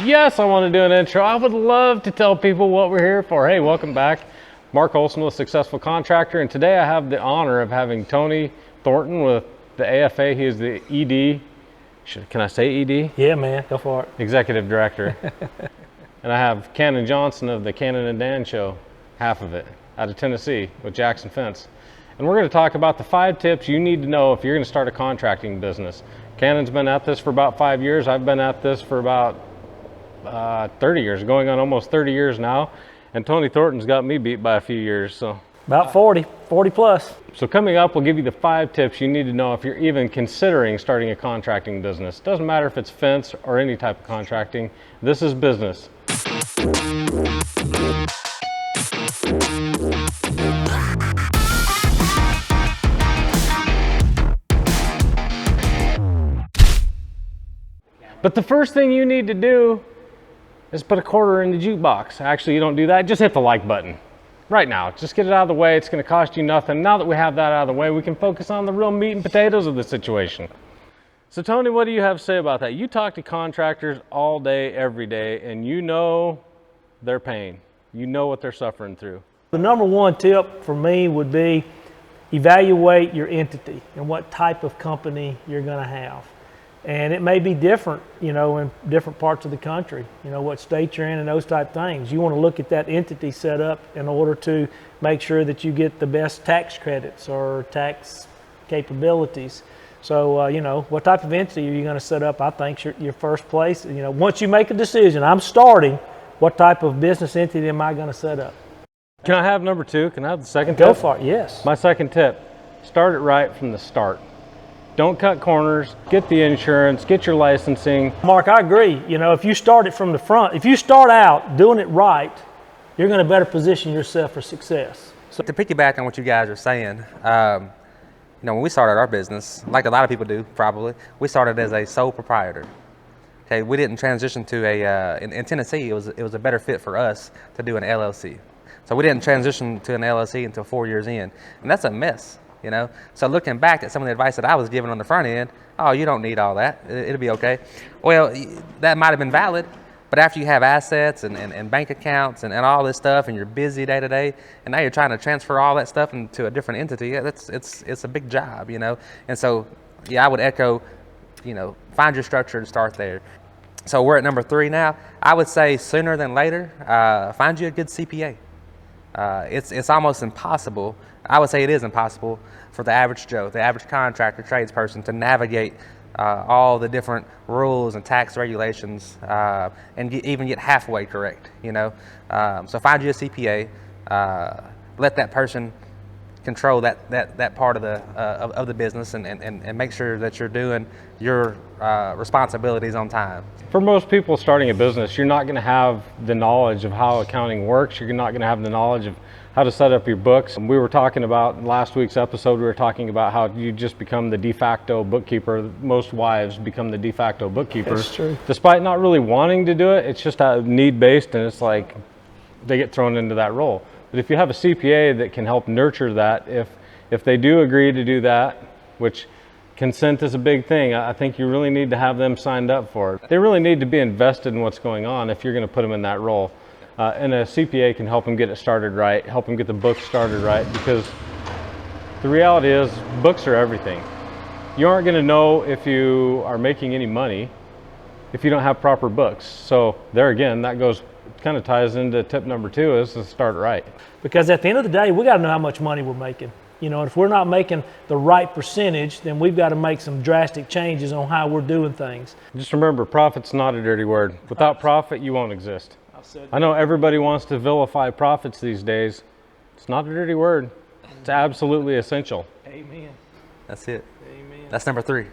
Yes, I want to do an intro. I would love to tell people what we're here for. Hey, welcome back. Mark Olson with Successful Contractor, and today I have the honor of having Tony Thornton with the AFA. He is the ED. Can I say ED? Yeah, man, go for it. Executive Director. And I have Cannon Johnson of the Cannon and Dan Show, half of it, out of Tennessee with Jackson Fence. And we're going to talk about the 5 tips you need to know if you're going to start a contracting business. Cannon's been at this for about 5 years. I've been at this for about 30 years, going on almost 30 years now. And Tony Thornton's got me beat by a few years. So about 40 plus. So coming up, we'll give you the 5 tips you need to know if you're even considering starting a contracting business. Doesn't matter if it's fence or any type of contracting. This is business. But the first thing you need to do is put a quarter in the jukebox. Actually, you don't do that. Just hit the like button right now. Just get it out of the way. It's going to cost you nothing. Now that we have that out of the way, we can focus on the real meat and potatoes of the situation. So Tony, what do you have to say about that? You talk to contractors all day, every day, and you know their pain. You know what they're suffering through. The number one tip for me would be evaluate your entity and what type of company you're going to have. And it may be different, in different parts of the country, what state you're in and those type things. You want to look at that entity set up in order to make sure that you get the best tax credits or tax capabilities. So, what type of entity are you going to set up? I think your first place, once you make a decision, I'm starting, what type of business entity am I going to set up? Can I have number 2? Can I have the second tip? Go for it, yes. My second tip, start it right from the start. Don't cut corners, get the insurance, get your licensing. Mark, I agree. If you start it from the front, if you start out doing it right, you're going to better position yourself for success. So to piggyback on what you guys are saying, when we started our business, like a lot of people do probably, we started as a sole proprietor. Okay, we didn't transition to in Tennessee, it was a better fit for us to do an LLC. So we didn't transition to an LLC until 4 years in, and that's a mess. So looking back at some of the advice that I was given on the front end, oh, you don't need all that, it'll be okay. Well, that might have been valid, but after you have assets and bank accounts and all this stuff, and you're busy day to day, and now you're trying to transfer all that stuff into a different entity, it's a big job, And so, yeah, I would echo, find your structure and start there. So we're at number 3 now. I would say sooner than later, find you a good CPA. It's almost impossible. I would say it is impossible for the average Joe, the average contractor, tradesperson to navigate all the different rules and tax regulations and even get halfway correct. So find you a CPA. Let that person control that part of the business and make sure that you're doing your responsibilities on time. For most people starting a business, you're not going to have the knowledge of how accounting works. You're not going to have the knowledge of how to set up your books. We were talking about, in last week's episode, we were talking about how you just become the de facto bookkeeper. Most wives become the de facto bookkeepers. That's true. Despite not really wanting to do it, it's just need-based, and it's like they get thrown into that role. But if you have a CPA that can help nurture that, if they do agree to do that, which consent is a big thing, I think you really need to have them signed up for it. They really need to be invested in what's going on if you're going to put them in that role. And a CPA can help them get it started right, help them get the books started right, because the reality is books are everything. You aren't going to know if you are making any money if you don't have proper books. So there again, that kind of ties into tip number 2 is to start right. Because at the end of the day, we got to know how much money we're making. If we're not making the right percentage, then we've got to make some drastic changes on how we're doing things. Just remember, profit's not a dirty word. Without profit, you won't exist. I know everybody wants to vilify profits these days. It's not a dirty word. It's absolutely essential. Amen. That's it. Amen. That's number 3.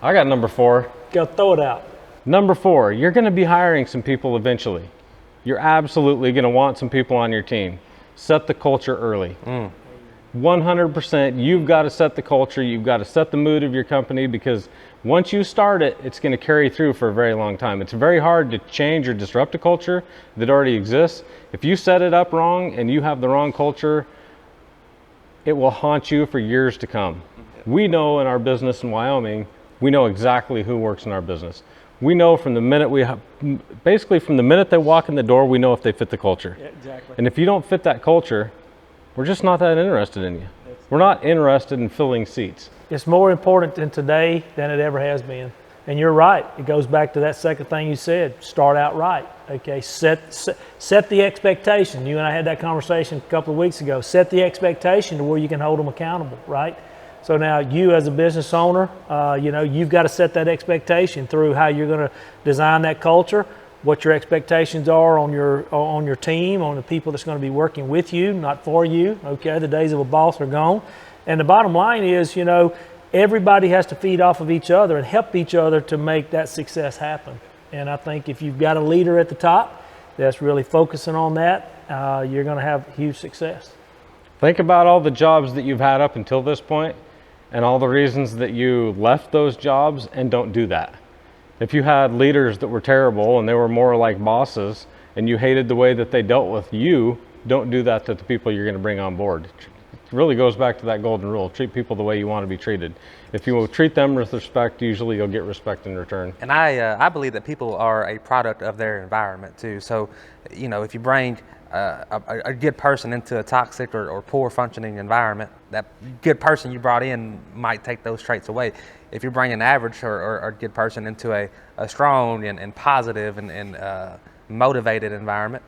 I got number 4. Go throw it out. Number 4, you're going to be hiring some people eventually. You're absolutely going to want some people on your team. Set the culture early. 100%, you've got to set the culture. You've got to set the mood of your company, because once you start it, it's going to carry through for a very long time. It's very hard to change or disrupt a culture that already exists. If you set it up wrong and you have the wrong culture, it will haunt you for years to come. We know in our business in Wyoming, we know exactly who works in our business. We know from the minute basically from the minute they walk in the door, we know if they fit the culture. Yeah, exactly. And if you don't fit that culture, we're just not that interested in you. We're not interested in filling seats. It's more important in today than it ever has been. And you're right. It goes back to that second thing you said. Start out right. Okay. Set the expectation. You and I had that conversation a couple of weeks ago. Set the expectation to where you can hold them accountable, right? So now you as a business owner, you've got to set that expectation through how you're going to design that culture, what your expectations are on your team, on the people that's going to be working with you, not for you. Okay. The days of a boss are gone. And the bottom line is, everybody has to feed off of each other and help each other to make that success happen. And I think if you've got a leader at the top that's really focusing on that, you're going to have huge success. Think about all the jobs that you've had up until this point and all the reasons that you left those jobs and don't do that. If you had leaders that were terrible and they were more like bosses and you hated the way that they dealt with you, don't do that to the people you're going to bring on board. It really goes back to that golden rule. Treat people the way you want to be treated. If you will treat them with respect, usually you'll get respect in return. And I believe that people are a product of their environment too. So, if you bring a good person into a toxic or poor functioning environment, that good person you brought in might take those traits away. If you bring an average or good person into a strong and positive and motivated environment,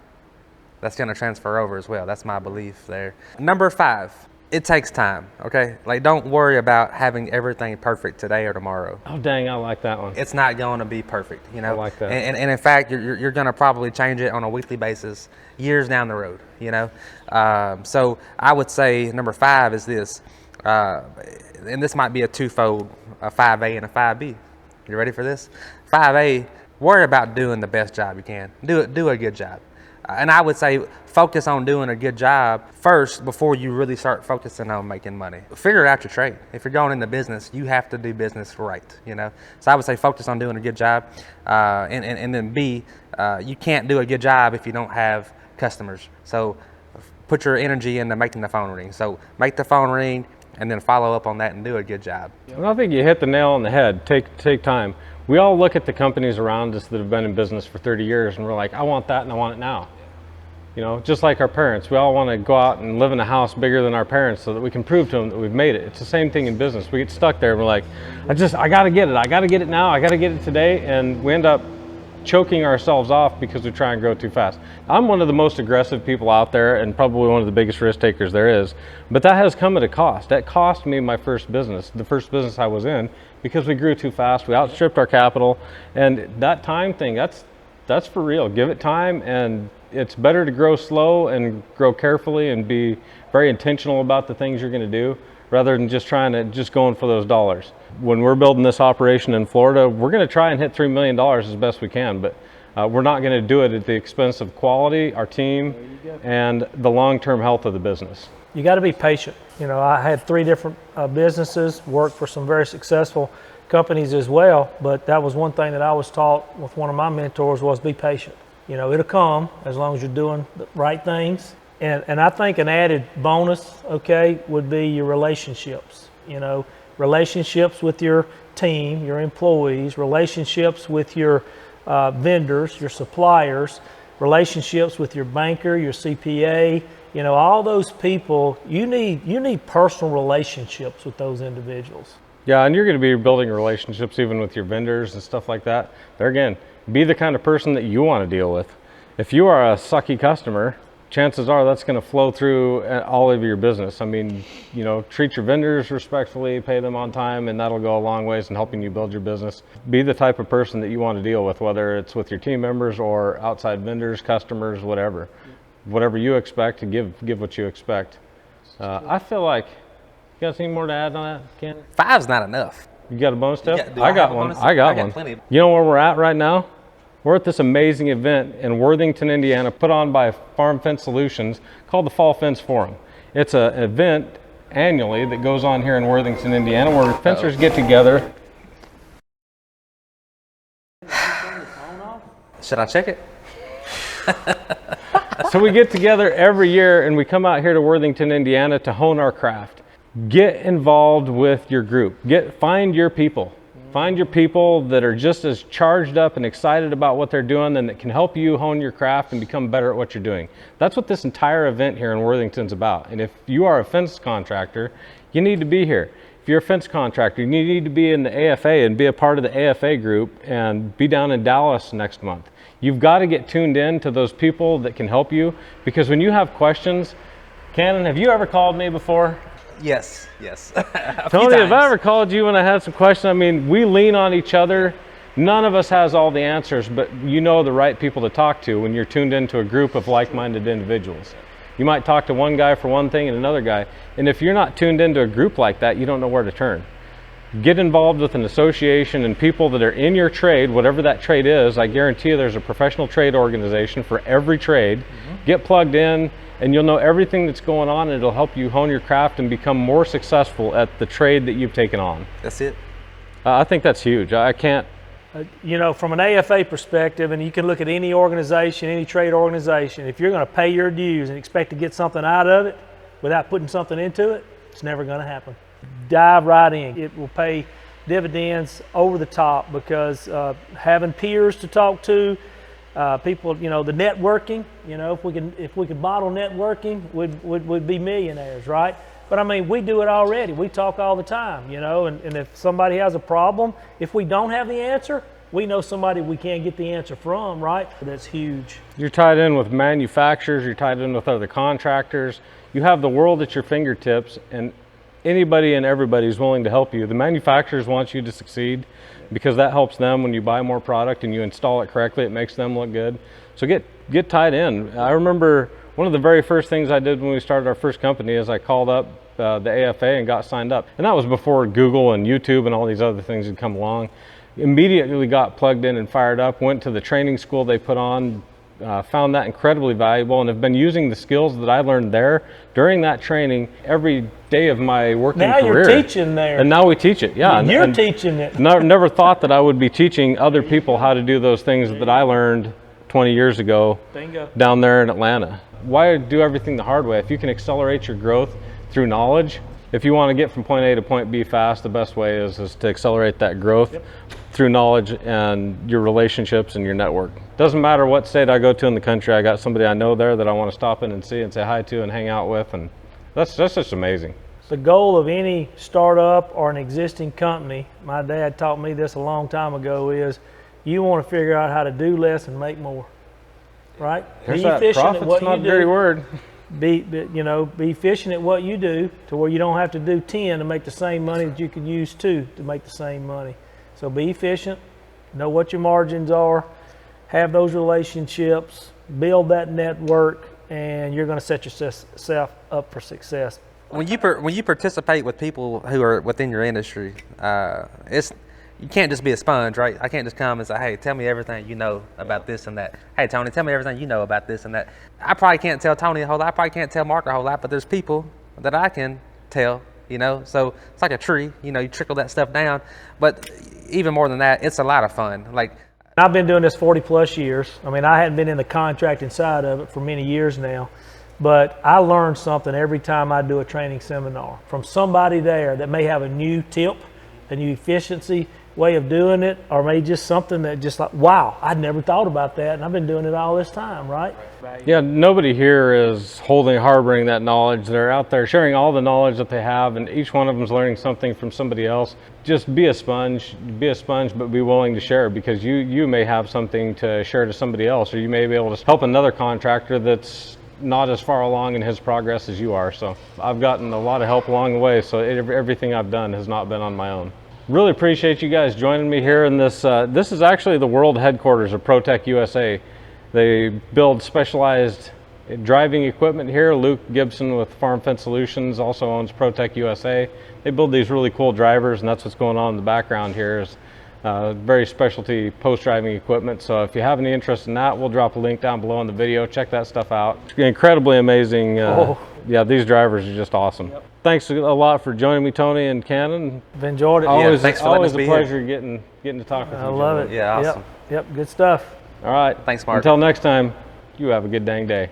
that's going to transfer over as well. That's my belief there. Number 5, it takes time, okay? Like, don't worry about having everything perfect today or tomorrow. Oh, dang, I like that one. It's not going to be perfect, I like that. And in fact, you're going to probably change it on a weekly basis years down the road, So I would say number 5 is this, and this might be a twofold, a 5A and a 5B. You ready for this? 5A, worry about doing the best job you can. Do a good job. And I would say focus on doing a good job first before you really start focusing on making money. Figure out your trade. If you're going into business, you have to do business right, So I would say focus on doing a good job. And then B, you can't do a good job if you don't have customers. So put your energy into making the phone ring. So make the phone ring and then follow up on that and do a good job. And I think you hit the nail on the head. Take time. We all look at the companies around us that have been in business for 30 years and we're like, I want that and I want it now. Just like our parents, we all want to go out and live in a house bigger than our parents so that we can prove to them that we've made it. It's the same thing in business. We get stuck there and we're like, I got to get it. I got to get it now. I got to get it today. And we end up choking ourselves off because we try and grow too fast. I'm one of the most aggressive people out there and probably one of the biggest risk takers there is. But that has come at a cost. That cost me my first business, the first business I was in, because we grew too fast. We outstripped our capital. And that time thing, that's for real. Give it time, and it's better to grow slow and grow carefully and be very intentional about the things you're going to do rather than just going for those dollars. When we're building this operation in Florida, we're going to try and hit $3 million as best we can, but we're not going to do it at the expense of quality, our team, and the long-term health of the business. You got to be patient. I had 3 different businesses, worked for some very successful companies as well, but that was one thing that I was taught with one of my mentors was be patient. It'll come as long as you're doing the right things. And I think an added bonus, would be your relationships. Relationships with your team, your employees, relationships with your vendors, your suppliers, relationships with your banker, your CPA. All those people, you need personal relationships with those individuals. Yeah, and you're going to be building relationships even with your vendors and stuff like that. There again, be the kind of person that you want to deal with. If you are a sucky customer, chances are that's going to flow through all of your business. I mean, treat your vendors respectfully, pay them on time, and that'll go a long ways in helping you build your business. Be the type of person that you want to deal with, whether it's with your team members or outside vendors, customers, whatever. Whatever you expect, give what you expect. I feel like, you got any more to add on that, Ken? 5's not enough. You got a bonus tip? I got one. I got one. Plenty. You know where we're at right now? We're at this amazing event in Worthington, Indiana, put on by Farm Fence Solutions called the Fall Fence Forum. It's an event annually that goes on here in Worthington, Indiana, where fencers get together. Should I check it? So we get together every year and we come out here to Worthington, Indiana to hone our craft. Get involved with your group. Find your people. Find your people that are just as charged up and excited about what they're doing and that can help you hone your craft and become better at what you're doing. That's what this entire event here in Worthington's about. And if you are a fence contractor, you need to be here. If you're a fence contractor, you need to be in the AFA and be a part of the AFA group and be down in Dallas next month. You've got to get tuned in to those people that can help you, because when you have questions, Cannon, have you ever called me before? Yes. Tony, have I ever called you when I had some questions? I mean, we lean on each other. None of us has all the answers, but you know the right people to talk to when you're tuned into a group of like-minded individuals. You might talk to one guy for one thing and another guy, and if you're not tuned into a group like that, you don't know where to turn. Get involved with an association and people that are in your trade, whatever that trade is. I guarantee you there's a professional trade organization for every trade. Get plugged in, and you'll know everything that's going on, and it'll help you hone your craft and become more successful at the trade that you've taken on. That's it. I think that's huge. I can't. You know, from an AFA perspective, and you can look at any organization, any trade organization, if you're going to pay your dues and expect to get something out of it without putting something into it, it's never going to happen. Dive right in. It will pay dividends over the top, because having peers to talk to, people, you know, the networking, you know, if we could model networking, we'd be millionaires, right? But I mean, we do it already. We talk all the time, you know, and if somebody has a problem, if we don't have the answer, we know somebody we can't get the answer from, right? That's huge. You're tied in with manufacturers, you're tied in with other contractors. You have the world at your fingertips, and anybody and everybody is willing to help you. The manufacturers want you to succeed, because that helps them when you buy more product and you install it correctly. It makes them look good. So get tied in. I remember one of the very first things I did when we started our first company is I called up the AFA and got signed up. And that was before Google and YouTube and all these other things had come along. Immediately got plugged in and fired up, went to the training school they put on, found that incredibly valuable, and have been using the skills that I learned there during that training every day of my working career. Now you're teaching there. And now we teach it, yeah. You're teaching it. Never thought that I would be teaching other people how to do those things that I learned 20 years ago down there in Atlanta. Why do everything the hard way? If you can accelerate your growth through knowledge, if you want to get from point A to point B fast, the best way is to accelerate that growth through knowledge and your relationships and your network. Doesn't matter what state I go to in the country, I got somebody I know there that I want to stop in and see and say hi to and hang out with, and that's just amazing. The goal of any startup or an existing company, my dad taught me this a long time ago, is you want to figure out how to do less and make more, right? There's be that efficient profit's at what not you a dirty do. word. Be efficient at what you do, to where you don't have to do 10 to make the same money that you could use 2 to make the same money. So be efficient, know what your margins are, have those relationships, build that network, and you're going to set yourself up for success. When you participate with people who are within your industry, you can't just be a sponge, right? I can't just come and say, hey, tell me everything you know about this and that. Hey, Tony, tell me everything you know about this and that. I probably can't tell Tony a whole lot. I probably can't tell Mark a whole lot, but there's people that I can tell, you know? So it's like a tree, you know, you trickle that stuff down. But even more than that, it's a lot of fun. Like, I've been doing this 40 plus years. I mean, I hadn't been in the contracting side of it for many years now, but I learn something every time I do a training seminar from somebody there that may have a new tip, a new efficiency way of doing it, or maybe just something that just like, wow, I'd never thought about that, and I've been doing it all this time, right? Yeah, nobody here is harboring that knowledge. They're out there sharing all the knowledge that they have, and each one of them is learning something from somebody else. Just be a sponge, but be willing to share, because you may have something to share to somebody else, or you may be able to help another contractor that's not as far along in his progress as you are. So I've gotten a lot of help along the way, so everything I've done has not been on my own. Really appreciate you guys joining me here in this. This is actually the world headquarters of ProTech USA. They build specialized driving equipment here. Luke Gibson with Farm Fence Solutions also owns ProTech USA. They build these really cool drivers, and that's what's going on in the background here is very specialty post-driving equipment. So if you have any interest in that, we'll drop a link down below in the video. Check that stuff out. It's incredibly amazing. Yeah, these drivers are just awesome. Yep. Thanks a lot for joining me, Tony and Cannon. I've enjoyed it. Always, thanks for always a letting us pleasure getting to talk with you. I love it. Yeah, awesome. Yep, good stuff. All right. Thanks, Mark. Until next time, you have a good dang day.